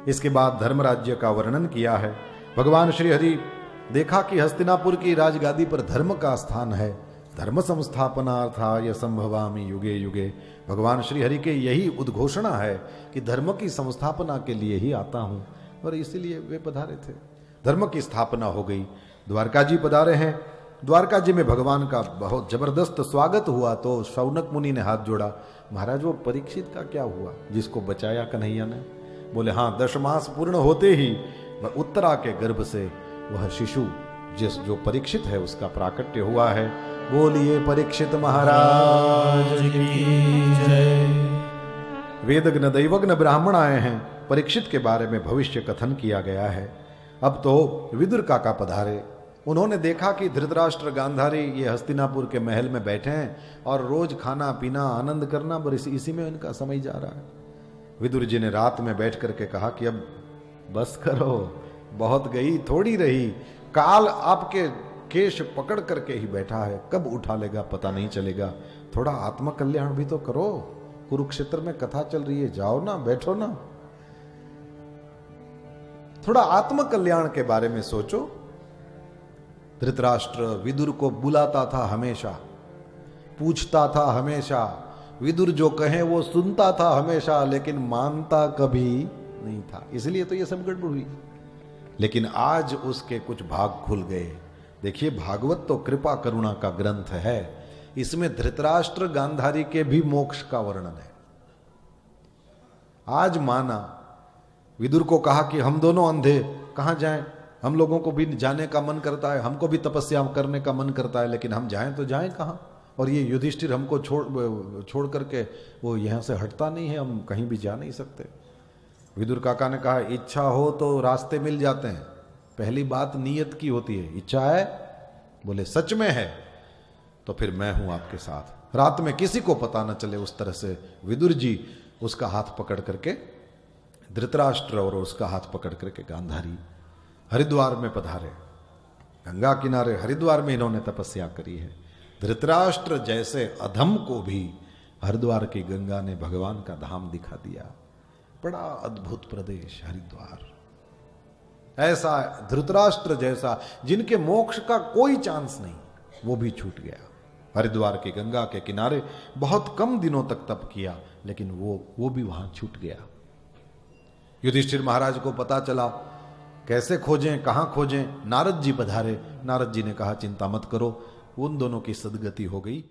इसके बाद धर्म राज्य का वर्णन किया है। भगवान श्री हरि देखा कि हस्तिनापुर की राजगादी पर धर्म का स्थान है, धर्म संस्थापनार्थाय संभवामि युगे युगे। भगवान श्री हरि के यही उद्घोषणा है कि धर्म की संस्थापना के लिए ही आता हूं, और इसीलिए वे पधारे थे। धर्म की स्थापना हो गई, द्वारका जी पधारे हैं। द्वारका जी में भगवान का बहुत जबरदस्त स्वागत हुआ। तो शौनक मुनि ने हाथ जोड़ा, महाराज वो परीक्षित का क्या हुआ जिसको बचाया कन्हैया ने? बोले हाँ, 10 मास पूर्ण होते ही वह उत्तरा के गर्भ से वह शिशु जो परीक्षित है उसका प्राकट्य हुआ है। बोलिए परीक्षित महाराज की जय। वेदज्ञ दैवज्ञ ब्राह्मण आए हैं, परीक्षित के बारे में भविष्य कथन किया गया है। अब तो विदुर काका पधारे। उन्होंने देखा कि धृतराष्ट्र गांधारी ये हस्तिनापुर के महल में बैठे हैं और रोज खाना पीना आनंद करना, बस इसी में इनका समय जा रहा है। विदुर जी ने रात में बैठ करके कहा कि अब बस करो, बहुत गई थोड़ी रही। काल आपके केश पकड़ करके ही बैठा है, कब उठा लेगा पता नहीं चलेगा। थोड़ा आत्मकल्याण भी तो करो, कुरुक्षेत्र में कथा चल रही है, जाओ ना, बैठो ना, थोड़ा आत्मकल्याण के बारे में सोचो। धृतराष्ट्र विदुर को बुलाता था हमेशा, पूछता था हमेशा, विदुर जो कहे वो सुनता था हमेशा, लेकिन मानता कभी नहीं था। इसलिए तो ये सब गड़बड़ हुई। लेकिन आज उसके कुछ भाग खुल गए। देखिए, भागवत तो कृपा करुणा का ग्रंथ है, इसमें धृतराष्ट्र गांधारी के भी मोक्ष का वर्णन है। आज माना, विदुर को कहा कि हम दोनों अंधे कहां जाएं, हम लोगों को भी जाने का मन करता है, हमको भी तपस्या करने का मन करता है, लेकिन हम जाएं तो जाएं कहां? और ये युधिष्ठिर हमको छोड़ करके वो यहां से हटता नहीं है, हम कहीं भी जा नहीं सकते। विदुर काका ने कहा, इच्छा हो तो रास्ते मिल जाते हैं, पहली बात नीयत की होती है। इच्छा है? बोले सच में है तो फिर मैं हूं आपके साथ, रात में किसी को पता न चले। उस तरह से विदुर जी उसका हाथ पकड़ करके, धृतराष्ट्र और उसका हाथ पकड़ करके गांधारी हरिद्वार में पधारे। गंगा किनारे हरिद्वार में इन्होंने तपस्या करी है। धृतराष्ट्र जैसे अधम को भी हरिद्वार की गंगा ने भगवान का धाम दिखा दिया। बड़ा अद्भुत प्रदेश हरिद्वार। ऐसा धृतराष्ट्र जैसा जिनके मोक्ष का कोई चांस नहीं, वो भी छूट गया। हरिद्वार की गंगा के किनारे बहुत कम दिनों तक तप किया, लेकिन वो भी वहां छूट गया। युधिष्ठिर महाराज को पता चला, कैसे खोजें, कहां खोजें? नारद जी पधारे। नारद जी ने कहा, चिंता मत करो, उन दोनों की सदगति हो गई।